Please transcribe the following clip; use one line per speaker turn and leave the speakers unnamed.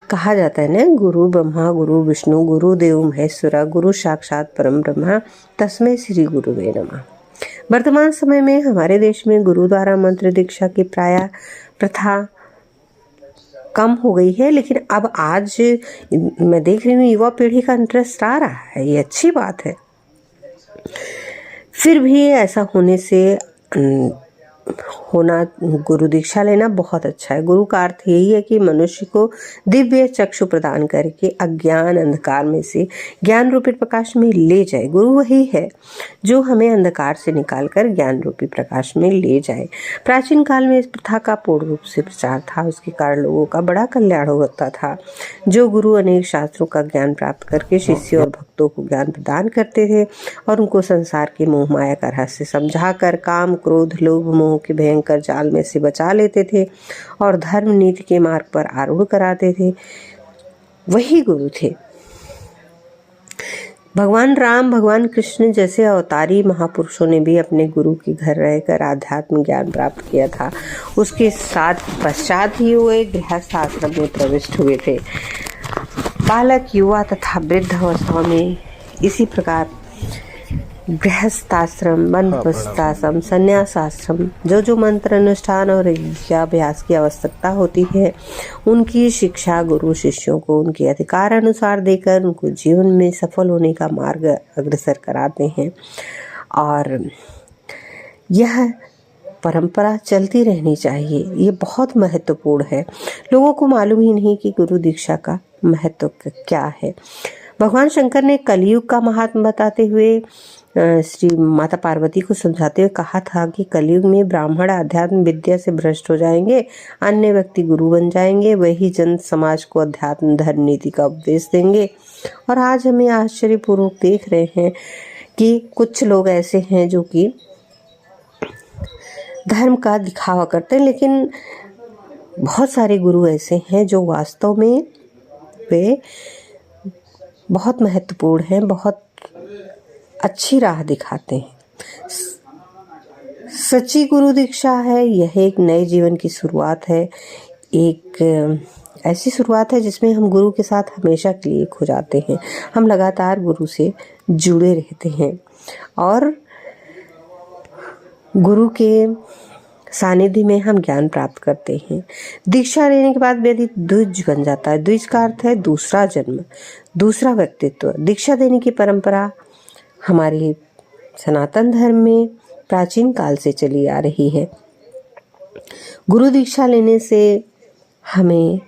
कहा जाता है ना, गुरु ब्रह्मा गुरु विष्णु गुरु देव महेश्वरा गुरु साक्षात परम ब्रह्मा तस्मै श्री गुरुवे नमः। वर्तमान समय में हमारे देश में गुरु द्वारा मंत्र दीक्षा की प्राय प्रथा कम हो गई है, लेकिन अब आज मैं देख रही हूँ युवा पीढ़ी का इंटरेस्ट आ रहा है, ये अच्छी बात है। फिर भी ऐसा होने से गुरु दीक्षा लेना बहुत अच्छा है। गुरु का अर्थ यही है कि मनुष्य को दिव्य चक्षु प्रदान करके अज्ञान अंधकार में से ज्ञान रूपी प्रकाश में ले जाए। गुरु वही है जो हमें अंधकार से निकालकर ज्ञान रूपी प्रकाश में ले जाए। प्राचीन काल में इस प्रथा का पूर्ण रूप से प्रचार था, उसके कारण लोगों का बड़ा कल्याण होता था। जो गुरु अनेक शास्त्रों का ज्ञान प्राप्त करके शिष्य और भक्तों को ज्ञान प्रदान करते थे और उनको संसार के मोह माया का रहस्य समझाकर काम क्रोध लोभ मोह के भयंकर जाल में से बचा लेते थे और धर्म नीति के मार्ग पर आरूढ़ कराते थे, वही गुरु थे। भगवान राम भगवान कृष्ण जैसे अवतारी महापुरुषों ने भी अपने गुरु के घर रहकर आध्यात्म ज्ञान प्राप्त किया था। उसके साथ पश्चात ही वो एक गृहस्थ आश्रम में प्रविष्ट हुए थे। बालक युवा तथा वृद्ध अवस्था में इसी प्रकार गृहस्थाश्रम वनप्रस्थाश्रम संन्यासाश्रम जो मंत्र अनुष्ठान और अभ्यास की आवश्यकता होती है, उनकी शिक्षा गुरु शिष्यों को उनके अधिकार अनुसार देकर उनको जीवन में सफल होने का मार्ग अग्रसर कराते हैं। और यह परंपरा चलती रहनी चाहिए, ये बहुत महत्वपूर्ण है। लोगों को मालूम ही नहीं कि गुरु दीक्षा का महत्व क्या है। भगवान शंकर ने कलयुग का महात्म बताते हुए श्री माता पार्वती को समझाते हुए कहा था कि कलयुग में ब्राह्मण आध्यात्म विद्या से भ्रष्ट हो जाएंगे, अन्य व्यक्ति गुरु बन जाएंगे, वही जन समाज को अध्यात्म धर्म नीति का उपदेश देंगे। और आज हमें आश्चर्यपूर्वक देख रहे हैं कि कुछ लोग ऐसे हैं जो कि धर्म का दिखावा करते हैं, लेकिन बहुत सारे गुरु ऐसे हैं जो वास्तव में वे बहुत महत्वपूर्ण हैं, बहुत अच्छी राह दिखाते हैं। सच्ची गुरु दीक्षा है, यह एक नए जीवन की शुरुआत है, एक ऐसी शुरुआत है जिसमें हम गुरु के साथ हमेशा के लिए खो जाते हैं। हम लगातार गुरु से जुड़े रहते हैं और गुरु के सानिध्य में हम ज्ञान प्राप्त करते हैं। दीक्षा लेने के बाद व्यक्ति द्विज बन जाता है। द्विज का अर्थ है दूसरा जन्म, दूसरा व्यक्तित्व। दीक्षा देने की परंपरा हमारे सनातन धर्म में प्राचीन काल से चली आ रही है। गुरु दीक्षा लेने से हमें